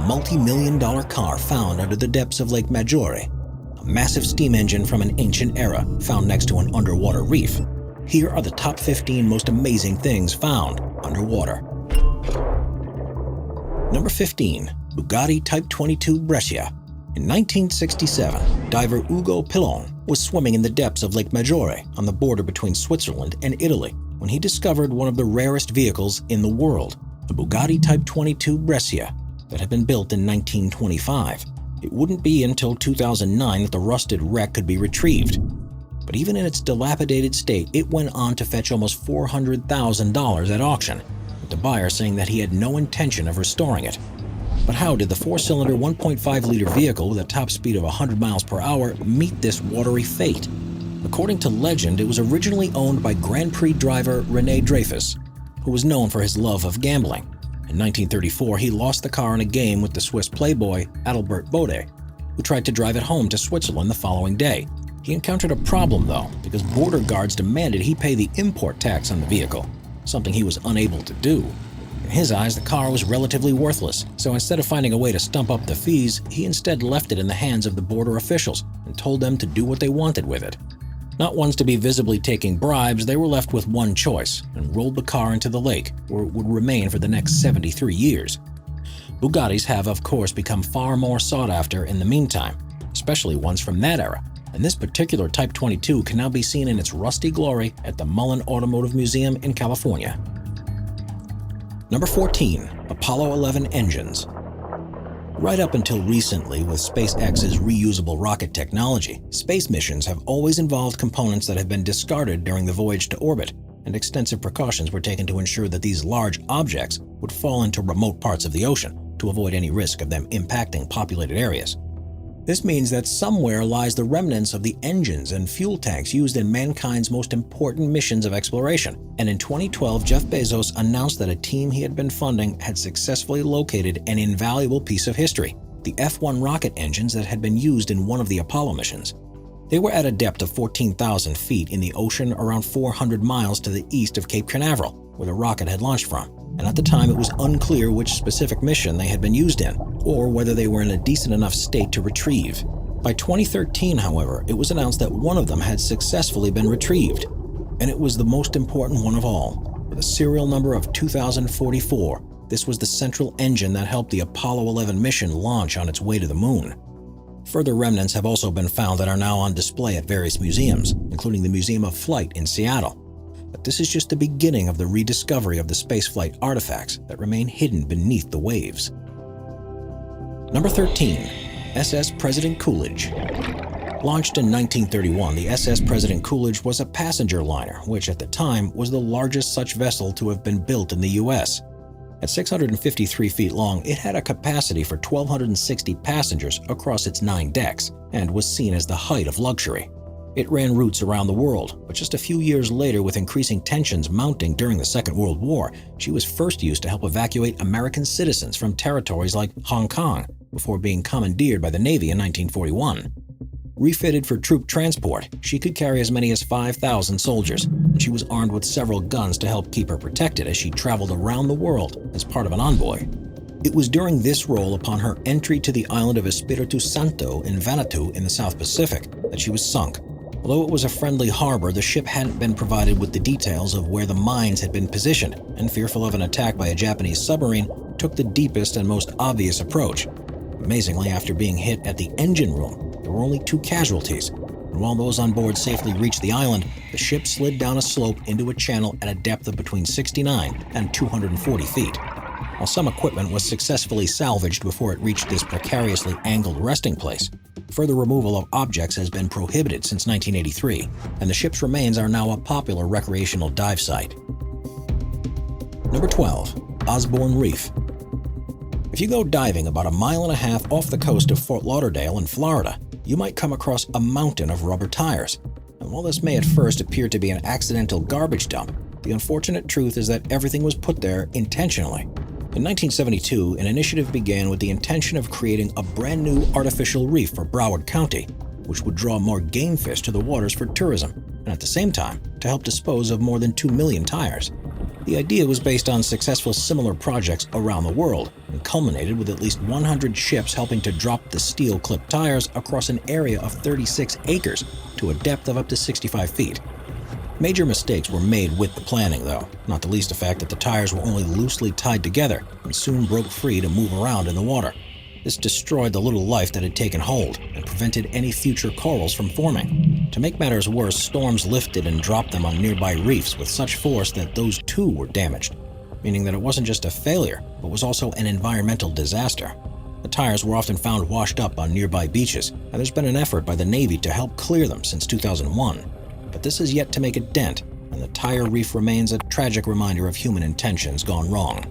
multi-million-dollar car found under the depths of Lake Maggiore, a massive steam engine from an ancient era found next to an underwater reef. Here are the top 15 most amazing things found underwater. Number 15. Bugatti Type 22 Brescia. In 1967, diver Ugo Pillon was swimming in the depths of Lake Maggiore on the border between Switzerland and Italy when he discovered one of the rarest vehicles in the world, the Bugatti Type 22 Brescia, that had been built in 1925. It wouldn't be until 2009 that the rusted wreck could be retrieved. But even in its dilapidated state, it went on to fetch almost $400,000 at auction, with the buyer saying that he had no intention of restoring it. But how did the 4-cylinder 1.5-liter vehicle with a top speed of 100 miles per hour meet this watery fate? According to legend, it was originally owned by Grand Prix driver René Dreyfus, who was known for his love of gambling. In 1934, he lost the car in a game with the Swiss playboy Adalbert Bode, who tried to drive it home to Switzerland the following day. He encountered a problem, though, because border guards demanded he pay the import tax on the vehicle, something he was unable to do. In his eyes, the car was relatively worthless, so instead of finding a way to stump up the fees, he instead left it in the hands of the border officials and told them to do what they wanted with it. Not ones to be visibly taking bribes, they were left with one choice and rolled the car into the lake, where it would remain for the next 73 years. Bugattis have, of course, become far more sought after in the meantime, especially ones from that era, and this particular Type 22 can now be seen in its rusty glory at the Mullen Automotive Museum in California. Number 14. Apollo 11 engines. Right up until recently, with SpaceX's reusable rocket technology, space missions have always involved components that have been discarded during the voyage to orbit, and extensive precautions were taken to ensure that these large objects would fall into remote parts of the ocean to avoid any risk of them impacting populated areas. This means that somewhere lies the remnants of the engines and fuel tanks used in mankind's most important missions of exploration. And in 2012, Jeff Bezos announced that a team he had been funding had successfully located an invaluable piece of history, the F-1 rocket engines that had been used in one of the Apollo missions. They were at a depth of 14,000 feet in the ocean around 400 miles to the east of Cape Canaveral, where the rocket had launched from. And at the time, it was unclear which specific mission they had been used in, or whether they were in a decent enough state to retrieve. By 2013, however, it was announced that one of them had successfully been retrieved, and it was the most important one of all. With a serial number of 2044, this was the central engine that helped the Apollo 11 mission launch on its way to the moon. Further remnants have also been found that are now on display at various museums, including the Museum of Flight in Seattle. But this is just the beginning of the rediscovery of the spaceflight artifacts that remain hidden beneath the waves. Number 13. SS President Coolidge. Launched in 1931, the SS President Coolidge was a passenger liner, which at the time was the largest such vessel to have been built in the U.S. At 653 feet long, it had a capacity for 1,260 passengers across its 9 decks and was seen as the height of luxury. It ran routes around the world, but just a few years later, with increasing tensions mounting during the Second World War, she was first used to help evacuate American citizens from territories like Hong Kong before being commandeered by the Navy in 1941. Refitted for troop transport, she could carry as many as 5,000 soldiers, and she was armed with several guns to help keep her protected as she traveled around the world as part of an envoy. It was during this role, upon her entry to the island of Espiritu Santo in Vanuatu in the South Pacific, that she was sunk. Although it was a friendly harbor, the ship hadn't been provided with the details of where the mines had been positioned, and fearful of an attack by a Japanese submarine, took the deepest and most obvious approach. Amazingly, after being hit at the engine room, there were only 2 casualties, and while those on board safely reached the island, the ship slid down a slope into a channel at a depth of between 69 and 240 feet. While some equipment was successfully salvaged before it reached this precariously angled resting place, further removal of objects has been prohibited since 1983, and the ship's remains are now a popular recreational dive site. Number 12. Osborne Reef. If you go diving about 1.5 miles off the coast of Fort Lauderdale in Florida, you might come across a mountain of rubber tires. And while this may at first appear to be an accidental garbage dump, the unfortunate truth is that everything was put there intentionally. In 1972, an initiative began with the intention of creating a brand new artificial reef for Broward County, which would draw more game fish to the waters for tourism, and at the same time, to help dispose of more than 2 million tires. The idea was based on successful similar projects around the world and culminated with at least 100 ships helping to drop the steel-clipped tires across an area of 36 acres to a depth of up to 65 feet. Major mistakes were made with the planning, though, not the least the fact that the tires were only loosely tied together and soon broke free to move around in the water. This destroyed the little life that had taken hold and prevented any future corals from forming. To make matters worse, storms lifted and dropped them on nearby reefs with such force that those too were damaged, meaning that it wasn't just a failure, but was also an environmental disaster. The tires were often found washed up on nearby beaches, and there's been an effort by the Navy to help clear them since 2001. But this is yet to make a dent, and the tire reef remains a tragic reminder of human intentions gone wrong.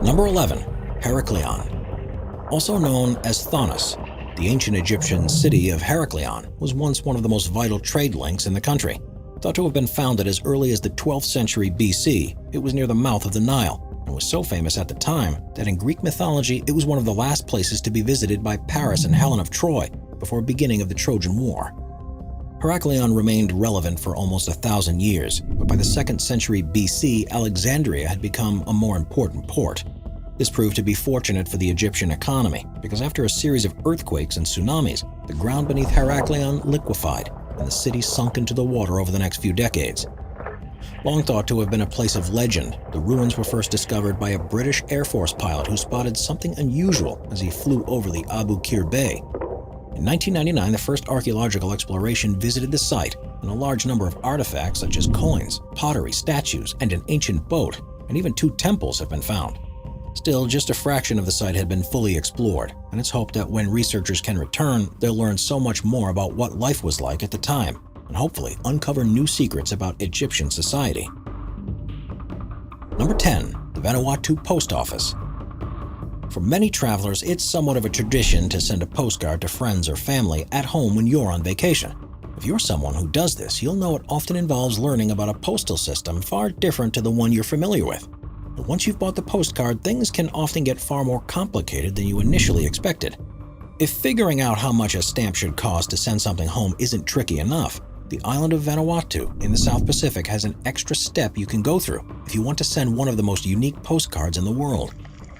Number 11. Heraklion. Also known as Thonis, the ancient Egyptian city of Heraklion was once one of the most vital trade links in the country. Thought to have been founded as early as the 12th century BC, it was near the mouth of the Nile and was so famous at the time that in Greek mythology it was one of the last places to be visited by Paris and Helen of Troy before beginning of the Trojan War. Heraklion remained relevant for almost 1,000 years, but by the 2nd century BC, Alexandria had become a more important port. This proved to be fortunate for the Egyptian economy, because after a series of earthquakes and tsunamis, the ground beneath Heraklion liquefied, and the city sunk into the water over the next few decades. Long thought to have been a place of legend, the ruins were first discovered by a British Air Force pilot who spotted something unusual as he flew over the Abu Qir Bay. In 1999, the first archaeological exploration visited the site, and a large number of artifacts such as coins, pottery, statues, and an ancient boat, and even 2 temples have been found. Still, just a fraction of the site had been fully explored, and it's hoped that when researchers can return, they'll learn so much more about what life was like at the time, and hopefully uncover new secrets about Egyptian society. Number 10. The Vanuatu Post Office. For many travelers, it's somewhat of a tradition to send a postcard to friends or family at home when you're on vacation. If you're someone who does this, you'll know it often involves learning about a postal system far different to the one you're familiar with. But once you've bought the postcard, things can often get far more complicated than you initially expected. If figuring out how much a stamp should cost to send something home isn't tricky enough, the island of Vanuatu in the South Pacific has an extra step you can go through if you want to send one of the most unique postcards in the world.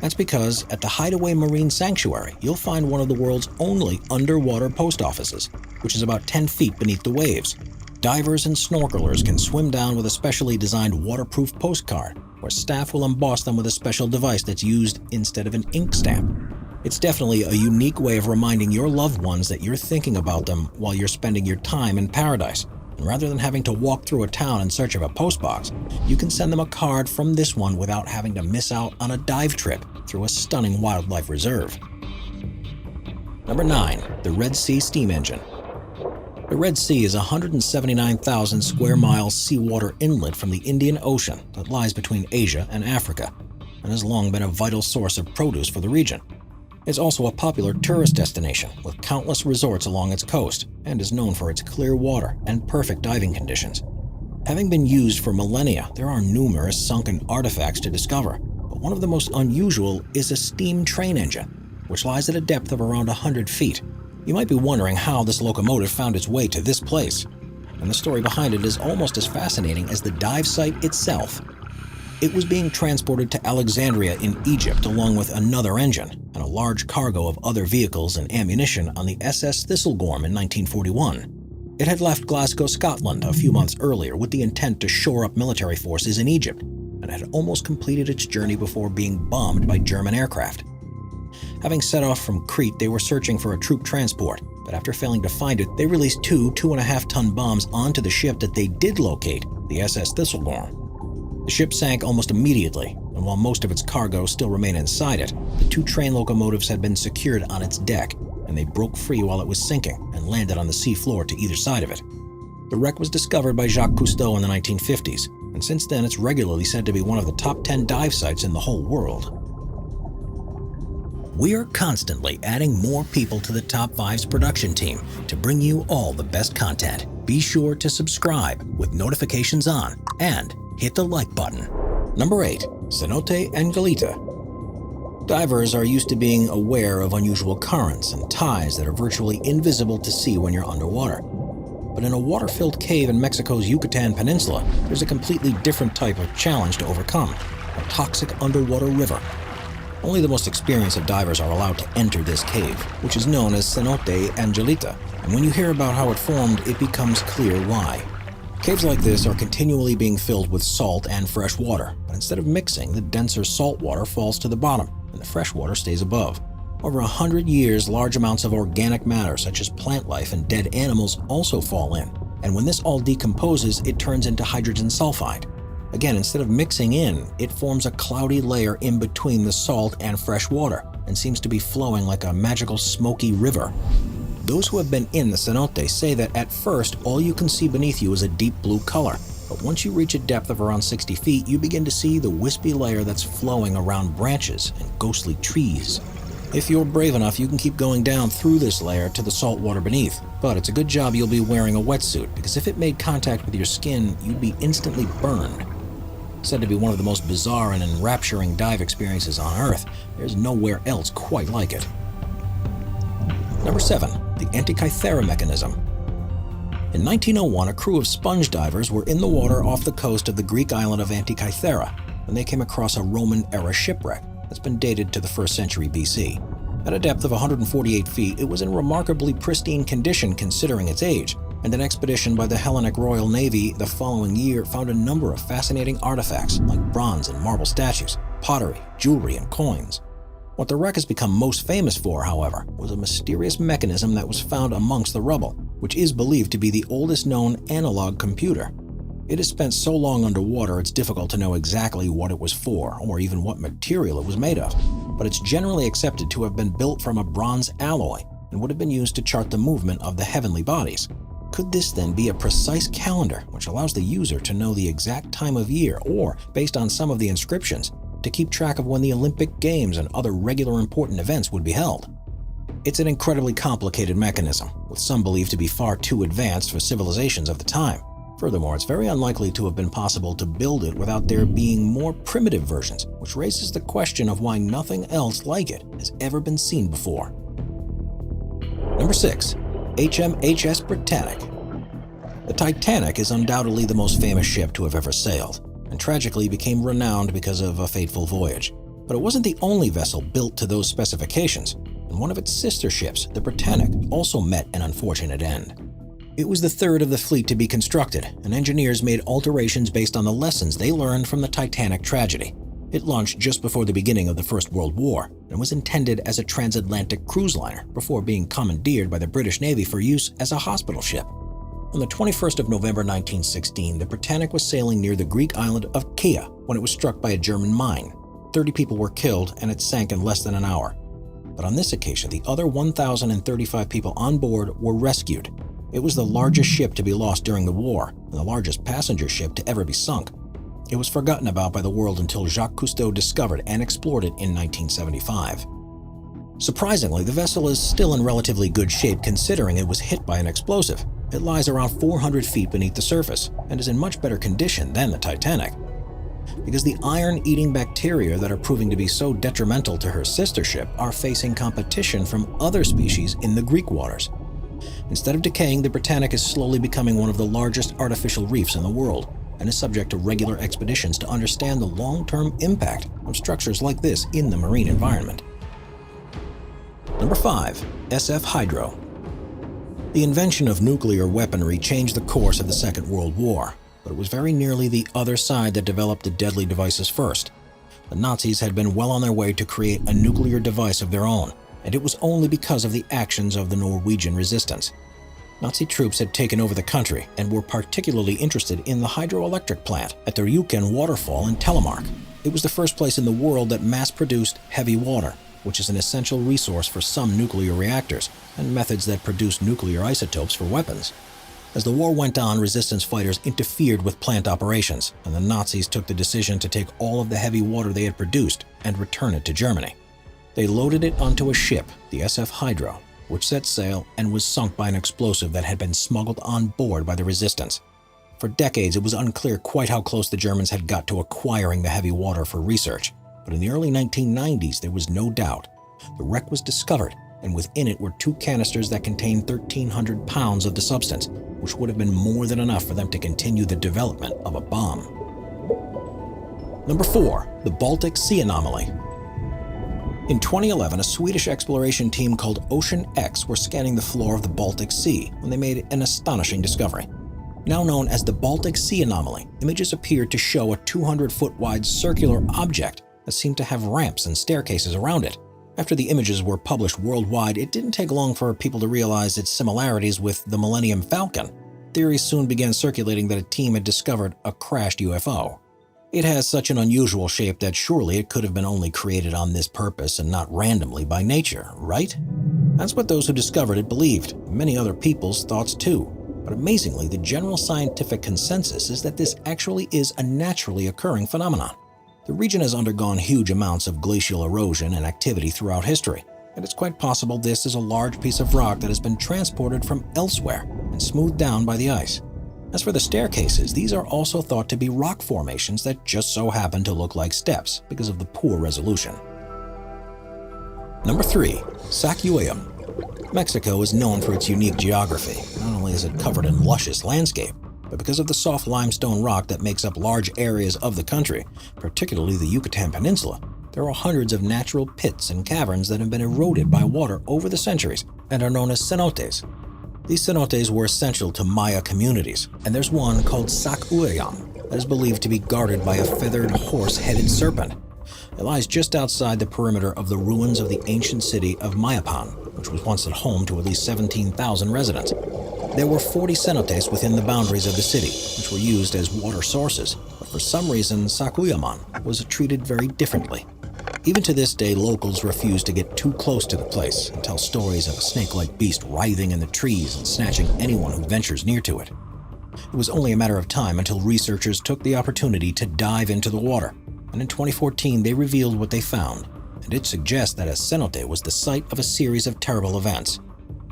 That's because at the Hideaway Marine Sanctuary, you'll find one of the world's only underwater post offices, which is about 10 feet beneath the waves. Divers and snorkelers can swim down with a specially designed waterproof postcard, where staff will emboss them with a special device that's used instead of an ink stamp. It's definitely a unique way of reminding your loved ones that you're thinking about them while you're spending your time in paradise. And rather than having to walk through a town in search of a postbox, you can send them a card from this one without having to miss out on a dive trip through a stunning wildlife reserve. Number 9. The Red Sea Steam Engine. The Red Sea is a 179,000 square mile seawater inlet from the Indian Ocean that lies between Asia and Africa, and has long been a vital source of produce for the region. It's also a popular tourist destination with countless resorts along its coast, and is known for its clear water and perfect diving conditions. Having been used for millennia, there are numerous sunken artifacts to discover, but one of the most unusual is a steam train engine, which lies at a depth of around 100 feet. You might be wondering how this locomotive found its way to this place, and the story behind it is almost as fascinating as the dive site itself. It was being transported to Alexandria in Egypt along with another engine and a large cargo of other vehicles and ammunition on the SS Thistlegorm in 1941. It had left Glasgow, Scotland a few months earlier with the intent to shore up military forces in Egypt, and had almost completed its journey before being bombed by German aircraft. Having set off from Crete, they were searching for a troop transport, but after failing to find it, they released 2 2.5-ton bombs onto the ship that they did locate, the SS Thistlegorm. The ship sank almost immediately, and while most of its cargo still remained inside it, the 2 train locomotives had been secured on its deck, and they broke free while it was sinking and landed on the sea floor to either side of it. The wreck was discovered by Jacques Cousteau in the 1950s, and since then it's regularly said to be one of the top 10 dive sites in the whole world. We are constantly adding more people to the Top 5's production team to bring you all the best content. Be sure to subscribe with notifications on and hit the like button. Number 8. Cenote Angelita. Divers are used to being aware of unusual currents and tides that are virtually invisible to see when you're underwater. But in a water-filled cave in Mexico's Yucatan Peninsula, there's a completely different type of challenge to overcome: a toxic underwater river. Only the most experienced of divers are allowed to enter this cave, which is known as Cenote Angelita, and when you hear about how it formed, it becomes clear why. Caves like this are continually being filled with salt and fresh water, but instead of mixing, the denser salt water falls to the bottom, and the fresh water stays above. Over 100 years, large amounts of organic matter, such as plant life and dead animals, also fall in, and when this all decomposes, it turns into hydrogen sulfide. Again, instead of mixing in, it forms a cloudy layer in between the salt and fresh water, and seems to be flowing like a magical smoky river. Those who have been in the cenote say that at first, all you can see beneath you is a deep blue color, but once you reach a depth of around 60 feet, you begin to see the wispy layer that's flowing around branches and ghostly trees. If you're brave enough, you can keep going down through this layer to the salt water beneath, but it's a good job you'll be wearing a wetsuit, because if it made contact with your skin, you'd be instantly burned. Said to be one of the most bizarre and enrapturing dive experiences on Earth, there's nowhere else quite like it. Number 7. The Antikythera Mechanism. In 1901, a crew of sponge divers were in the water off the coast of the Greek island of Antikythera when they came across a Roman-era shipwreck that's been dated to the 1st century BC. At a depth of 148 feet, it was in remarkably pristine condition considering its age, and an expedition by the Hellenic Royal Navy the following year found a number of fascinating artifacts like bronze and marble statues, pottery, jewelry, and coins. What the wreck has become most famous for, however, was a mysterious mechanism that was found amongst the rubble, which is believed to be the oldest known analog computer. It has spent so long underwater it's difficult to know exactly what it was for, or even what material it was made of, but it's generally accepted to have been built from a bronze alloy and would have been used to chart the movement of the heavenly bodies. Could this then be a precise calendar which allows the user to know the exact time of year, or, based on some of the inscriptions, to keep track of when the Olympic Games and other regular important events would be held? It's an incredibly complicated mechanism, with some believed to be far too advanced for civilizations of the time. Furthermore, it's very unlikely to have been possible to build it without there being more primitive versions, which raises the question of why nothing else like it has ever been seen before. Number 6. HMHS Britannic. The Titanic is undoubtedly the most famous ship to have ever sailed, and tragically became renowned because of a fateful voyage. But it wasn't the only vessel built to those specifications, and one of its sister ships, the Britannic, also met an unfortunate end. It was the third of the fleet to be constructed, and engineers made alterations based on the lessons they learned from the Titanic tragedy. It launched just before the beginning of the First World War, and was intended as a transatlantic cruise liner before being commandeered by the British Navy for use as a hospital ship. On the 21st of November 1916, the Britannic was sailing near the Greek island of Kea when it was struck by a German mine. 30 people were killed, and it sank in less than an hour. But on this occasion, the other 1,035 people on board were rescued. It was the largest ship to be lost during the war, and the largest passenger ship to ever be sunk. It was forgotten about by the world until Jacques Cousteau discovered and explored it in 1975. Surprisingly, the vessel is still in relatively good shape considering it was hit by an explosive. It lies around 400 feet beneath the surface, and is in much better condition than the Titanic. Because the iron-eating bacteria that are proving to be so detrimental to her sister ship are facing competition from other species in the Greek waters. Instead of decaying, the Britannic is slowly becoming one of the largest artificial reefs in the world, and is subject to regular expeditions to understand the long-term impact of structures like this in the marine environment. Number 5. SF Hydro. The invention of nuclear weaponry changed the course of the Second World War, but it was very nearly the other side that developed the deadly devices first. The Nazis had been well on their way to create a nuclear device of their own, and it was only because of the actions of the Norwegian resistance. Nazi troops had taken over the country and were particularly interested in the hydroelectric plant at the Rjukan waterfall in Telemark. It was the first place in the world that mass-produced heavy water, which is an essential resource for some nuclear reactors and methods that produce nuclear isotopes for weapons. As the war went on, resistance fighters interfered with plant operations, and the Nazis took the decision to take all of the heavy water they had produced and return it to Germany. They loaded it onto a ship, the SF Hydro, which set sail and was sunk by an explosive that had been smuggled on board by the resistance. For decades, it was unclear quite how close the Germans had got to acquiring the heavy water for research, but in the early 1990s, there was no doubt. The wreck was discovered, and within it were 2 canisters that contained 1,300 pounds of the substance, which would have been more than enough for them to continue the development of a bomb. Number 4. The Baltic Sea Anomaly. In 2011, a Swedish exploration team called Ocean X were scanning the floor of the Baltic Sea when they made an astonishing discovery. Now known as the Baltic Sea Anomaly, images appeared to show a 200-foot wide circular object that seemed to have ramps and staircases around it. After the images were published worldwide, it didn't take long for people to realize its similarities with the Millennium Falcon. Theories soon began circulating that a team had discovered a crashed UFO. It has such an unusual shape that surely it could have been only created on this purpose and not randomly by nature, right? That's what those who discovered it believed, and many other people's thoughts too. But amazingly, the general scientific consensus is that this actually is a naturally occurring phenomenon. The region has undergone huge amounts of glacial erosion and activity throughout history, and it's quite possible this is a large piece of rock that has been transported from elsewhere and smoothed down by the ice. As for the staircases, these are also thought to be rock formations that just so happen to look like steps because of the poor resolution. Number 3. Sacuayum. Mexico is known for its unique geography. Not only is it covered in luscious landscape, but because of the soft limestone rock that makes up large areas of the country, particularly the Yucatan Peninsula, there are hundreds of natural pits and caverns that have been eroded by water over the centuries and are known as cenotes. These cenotes were essential to Maya communities, and there's one called Sacuayum that is believed to be guarded by a feathered horse-headed serpent. It lies just outside the perimeter of the ruins of the ancient city of Mayapan, which was once at home to at least 17,000 residents. There were 40 cenotes within the boundaries of the city, which were used as water sources, but for some reason Sacuayum was treated very differently. Even to this day, locals refuse to get too close to the place and tell stories of a snake-like beast writhing in the trees and snatching anyone who ventures near to it. It was only a matter of time until researchers took the opportunity to dive into the water, and in 2014 they revealed what they found, and it suggests that a cenote was the site of a series of terrible events.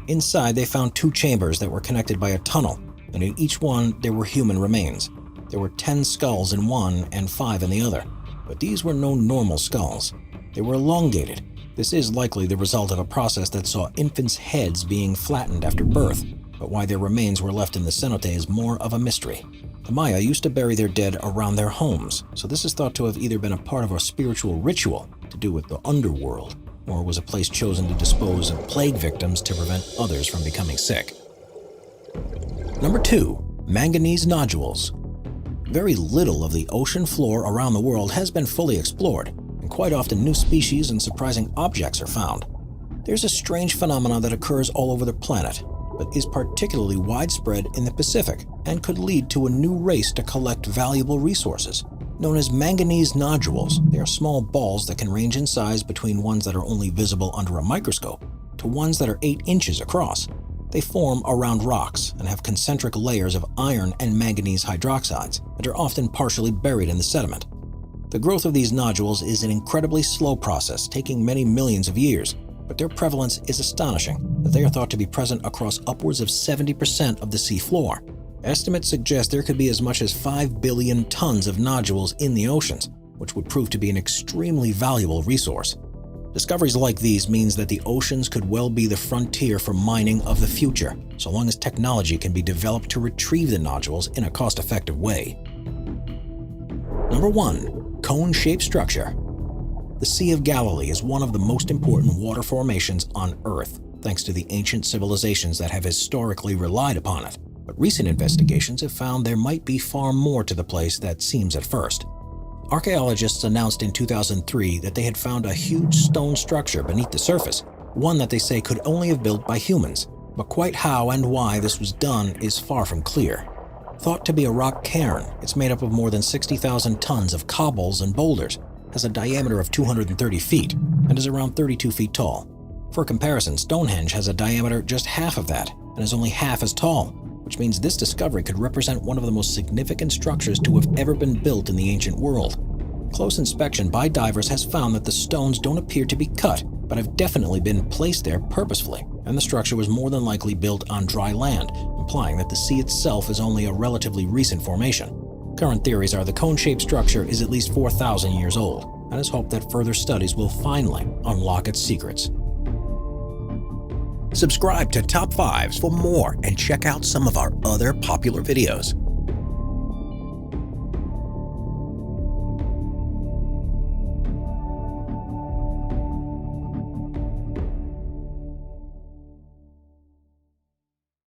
Inside, they found 2 chambers that were connected by a tunnel, and in each one there were human remains. There were 10 skulls in one and 5 in the other, but these were no normal skulls. They were elongated. This is likely the result of a process that saw infants' heads being flattened after birth, but why their remains were left in the cenote is more of a mystery. The Maya used to bury their dead around their homes, so this is thought to have either been a part of a spiritual ritual to do with the underworld, or was a place chosen to dispose of plague victims to prevent others from becoming sick. Number 2. Manganese Nodules. Very little of the ocean floor around the world has been fully explored, and quite often new species and surprising objects are found. There's a strange phenomenon that occurs all over the planet, but is particularly widespread in the Pacific and could lead to a new race to collect valuable resources. Known as manganese nodules, they are small balls that can range in size between ones that are only visible under a microscope to ones that are 8 inches across. They form around rocks and have concentric layers of iron and manganese hydroxides and are often partially buried in the sediment. The growth of these nodules is an incredibly slow process, taking many millions of years, but their prevalence is astonishing, that they are thought to be present across upwards of 70% of the sea floor. Estimates suggest there could be as much as 5 billion tons of nodules in the oceans, which would prove to be an extremely valuable resource. Discoveries like these means that the oceans could well be the frontier for mining of the future, so long as technology can be developed to retrieve the nodules in a cost-effective way. Number 1. Cone-shaped structure. The Sea of Galilee is one of the most important water formations on Earth, thanks to the ancient civilizations that have historically relied upon it. But recent investigations have found there might be far more to the place than seems at first. Archaeologists announced in 2003 that they had found a huge stone structure beneath the surface, one that they say could only have been built by humans, but quite how and why this was done is far from clear. Thought to be a rock cairn, it's made up of more than 60,000 tons of cobbles and boulders, has a diameter of 230 feet, and is around 32 feet tall. For comparison, Stonehenge has a diameter just half of that, and is only half as tall, which means this discovery could represent one of the most significant structures to have ever been built in the ancient world. Close inspection by divers has found that the stones don't appear to be cut, but have definitely been placed there purposefully, and the structure was more than likely built on dry land, implying that the sea itself is only a relatively recent formation. Current theories are the cone-shaped structure is at least 4,000 years old, and it's hoped that further studies will finally unlock its secrets. Subscribe to Top 5s for more and check out some of our other popular videos.